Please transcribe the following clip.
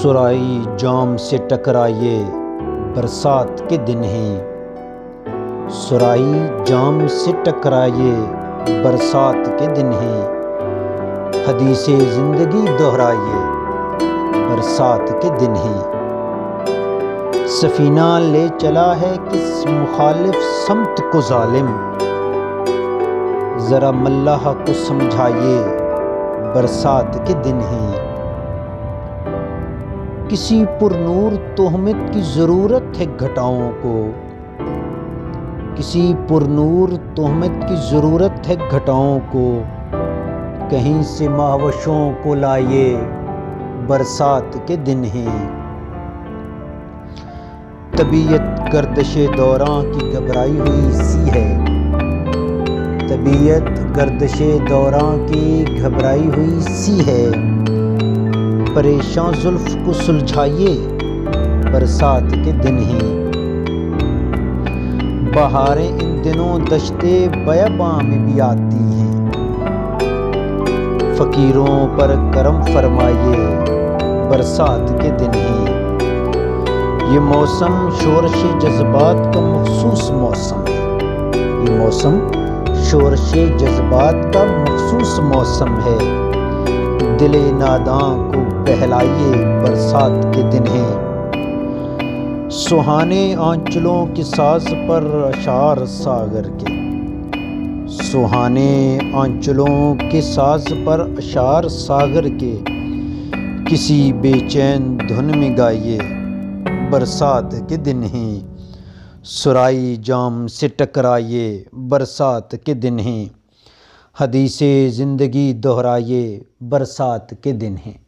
سرائی جام سے ٹکرائیے برسات کے دن ہیں، سرائی جام سے ٹکرائیے برسات کے دن ہیں، حدیث زندگی دہرائیے برسات کے دن ہیں۔ سفینہ لے چلا ہے کس مخالف سمت کو ظالم، ذرا ملاح کو سمجھائیے برسات کے دن ہیں۔ کسی پر نور تہمت کی ضرورت ہے گھٹاؤں کو، کسی پر نور تہمت کی ضرورت ہے گھٹاؤں کو، کہیں سے مہوشوں کو لائیے برسات کے دن ہیں۔ طبیعت گردش دوراں کی گھبرائی ہوئی سی ہے، طبیعت گردش دوراں کی گھبرائی ہوئی سی ہے، پریشاں زلف کو سلجھائیے برسات کے دن ہیں۔ بہاریں ان دنوں دشتے بیاباں میں بھی آتی ہیں، فقیروں پر کرم فرمائیے برسات کے دن ہیں۔ یہ موسم شورش جذبات کا مخصوص موسم ہے، یہ موسم شورش جذبات کا مخصوص موسم ہے، دل ناداں کو بہلائیے برسات کے دن ہیں۔ سہانے آنچلوں کے ساز پر اشعار ساغر کے، سہانے آنچلوں کے ساز پر اشعار ساغر کے، کسی بے چین دھن میں گائیے برسات کے دن ہیں۔ سرائی جام سے ٹکرائیے برسات کے دن ہیں، حدیث زندگی دہرائیے برسات کے دن ہیں۔